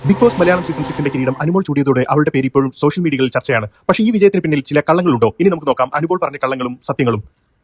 Big boss Malayalam season 6 കിരീടം അനുമോൾ ചൂടിയതോടെ അവളുടെ പേര് ഇപ്പോഴും സോഷ്യൽ മീഡിയകളിൽ ചർച്ചയാണ്. പക്ഷേ ഈ വിജയത്തിന് പിന്നിൽ ചില കള്ളങ്ങളുണ്ടോ? ഇനി നമുക്ക് നോക്കാം അനുമോൾ പറഞ്ഞ കള്ളങ്ങളും സത്യങ്ങളും.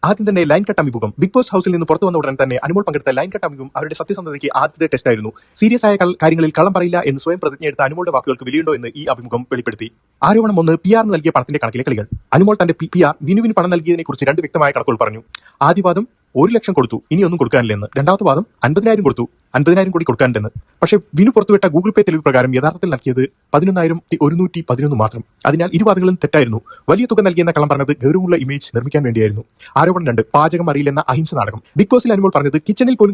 ആദ്യം തന്നെ ലൈൻ കട്ട് അഭിമുഖം. ബിഗ് ബോസ് ഹൗസിൽ നിന്ന് പുറത്തു വന്ന ഉടൻ തന്നെ അനുമോൾ പങ്കെടുത്ത ലൈൻ കട്ട് അഭിമുഖം അവരുടെ സത്യസന്ധതയ്ക്ക് ആദ്യത്തെ ടെസ്റ്റ് ആയിരുന്നു. സീരിയസ് ആയ കാര്യങ്ങളിൽ കള്ളം പറയില്ല എന്ന് സ്വയം പ്രതിജ്ഞയെടുത്ത അനുമോളുടെ വാക്കുകൾക്ക് വിലയുണ്ടോ എന്ന് ഈ അഭിമുഖം വെളിപ്പെടുത്തി. ആരോപണം 1, PR നൽകിയ പണത്തിന്റെ കണക്കിലെ കളികൾ. അനുമോൾ തന്റെ PR വിനുവിന് പണം നൽകിയതിനെ കുറിച്ച് 2 വ്യക്തമായ കണക്കുകൾ പറഞ്ഞു. ആദ്യ വാദം 1 ലക്ഷം കൊടുത്തു, ഇനിയൊന്നും കൊടുക്കാനില്ലെന്ന്. രണ്ടാമത്തെ വാദം 50,000 കൊടുത്തു, 50,000 കൂടി കൊടുക്കാനുണ്ടെന്ന്. പക്ഷേ വിനു പുറത്തുവിട്ട ഗൂഗിൾ പേ തെളിവ് പ്രകാരം യഥാർത്ഥത്തിൽ നൽകിയത് 11,111 മാത്രം. അതിനാൽ ഇരുവാദങ്ങളും തെറ്റായിരുന്നു. വലിയ തുക നൽകിയെന്ന കള്ളം പറഞ്ഞത് ഗൗരവമുള്ള ഇമേജ് നിർമ്മിക്കാൻ വേണ്ടിയായിരുന്നു. ആരോപണം 2, പാചകം അറിയില്ലെന്ന അഹിംസ നാടകം. ബിഗ് ബോസിൽ അനുമോൾ പറഞ്ഞത് കിച്ചണിൽ പോലും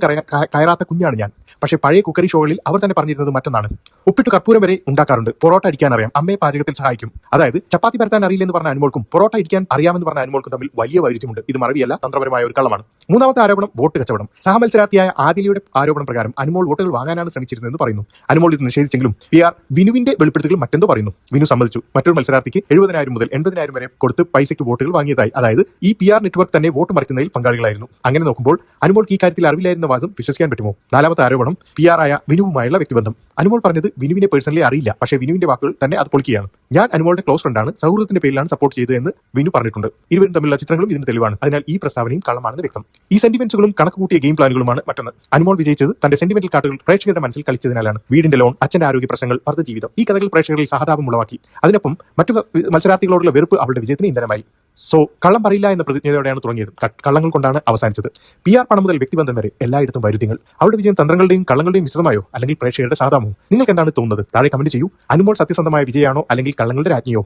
കയറാത്ത കുഞ്ഞാണ് ഞാൻ. പക്ഷേ പഴയ കുക്കറി ഷോകളിൽ അവർ തന്നെ പറഞ്ഞിരുന്നത് മറ്റൊന്നാണ്. ഉപ്പിട്ട് കർപ്പൂരം വരെ ഉണ്ടാക്കാറുണ്ട്, പൊറോട്ട അടിക്കാൻ അറിയാം, അമ്മയെ പാചകത്തിൽ സഹായിക്കും. അതായത് ചപ്പാത്തി പരത്താൻ അറിയില്ലെന്ന് പറഞ്ഞ അനുമോൾക്കും പൊറോട്ട അടിക്കാൻ അറിയാമെന്ന് പറഞ്ഞ അനുമോൾക്കും തമ്മിൽ വലിയ വൈരുദ്ധ്യമുണ്ട്. ഇത് മറവിയല്ല, തന്ത്രപരമായ ഒരു കള്ളമാണ്. മൂന്നാമത്തെ ആരോപണം വോട്ട് കച്ചവടം. സഹമത്സരാർത്ഥിയായ ആദിലയുടെ ആരോപണം പ്രകാരം അനുമോൾ വോട്ടുകൾ വാങ്ങാനാണ് ശ്രമിച്ചിരുന്നതെന്ന് പറയുന്നു. അനുമോൾ ഇത് നിഷേധിച്ചെങ്കിലും PR വിനുവിന്റെ വെളിപ്പെടുത്തലുകൾ മറ്റെന്തോ പറയുന്നു. വിനു സമ്മതിച്ചു മറ്റൊരു മത്സരാർത്ഥിക്ക് 70,000 മുതൽ 80,000 വരെ കൊടുത്ത് പൈസയ്ക്ക് വോട്ടുകൾ വാങ്ങിയതായി. അതായത് ഈ PR നെറ്റ്വർക്ക് തന്നെ വോട്ട് മറിക്കുന്നതിൽ പങ്കാളികളായിരുന്നു. അങ്ങനെ നോക്കുമ്പോൾ അനുമോൾക്ക് ഈ കാര്യത്തിൽ അറിവില്ലായിരുന്ന വാദം വിശ്വസിക്കാൻ പറ്റുമോ? നാലാമത്തെ ആരോപണം PR ആയ വിനുവുമായുള്ള വ്യക്തിബന്ധം. അനുമോൾ പറഞ്ഞത് വിനുവിനെ പേഴ്സണലി അറിയില്ല, പക്ഷേ വിനുവിന്റെ വാക്കുകൾ തന്നെ അത് പൊളിക്കുകയാണ്. ഞാൻ അനുമോളുടെ ക്ലോസ് ഫ്രണ്ടാണ്, സൗഹൃദത്തിന്റെ പേരിലാണ് സപ്പോർട്ട് ചെയ്തതെന്ന് വിനു പറഞ്ഞിട്ടുണ്ട്. ഇരുവരും തമ്മിലുള്ള ചിത്രങ്ങളും ഇതിന് തെളിവാണ്. അതിനാൽ ഈ പ്രസ്താവനയും കള്ളമാണെന്ന് വ്യക്തം. ഈ സെന്റിമെന്റ്സുകളും കണക്കുകൂട്ടിയ ഗെയിം പ്ലാനുകളുമാണ് മറ്റൊന്ന്. അനുമോൾ വിജയിച്ചത് തന്റെ സെന്റിമെന്റൽ കാർഡുകൾ പ്രേക്ഷകരുടെ മനസ്സിൽ കളിച്ചതിനാലാണ്. വീടിന്റെ ലോൺ, അച്ഛന്റെ ആരോഗ്യ പ്രശ്നങ്ങൾ, ഭർത്ത ജീവിതം, ഈ കഥകൾ പ്രേക്ഷകരിൽ സഹതാപം ഉളവാക്കി. അതിനൊപ്പം മറ്റു മത്സരാർത്ഥികളോടുള്ള വെറുപ്പ് അവളുടെ വിജയത്തിന് ഇന്ധനമായി. സോ കള്ളം പറയില്ല എന്ന പ്രതിജ്ഞയോടെയാണ് തുടങ്ങിയത്, കള്ളങ്ങൾ കൊണ്ടാണ് അവസാനിച്ചത്. PR പണം മുതൽ വ്യക്തിബന്ധം വരെ എല്ലായിടത്തും വൈരുദ്ധ്യങ്ങൾ. അവളുടെ വിജയം തന്ത്രങ്ങളുടെയും കള്ളങ്ങളുടെയും മിശ്രിതമായോ, അല്ലെങ്കിൽ പ്രേക്ഷകരുടെ സഹതാപമോ? നിങ്ങൾക്ക് എന്താണ് തോന്നുന്നത്? താഴെ കമന്റ് ചെയ്യൂ. അനുമോൾ സത്യസന്ധമായ വിജയമാണോ അല്ലെങ്കിൽ കള്ളങ്ങളുടെ രാജ്ഞിയോ?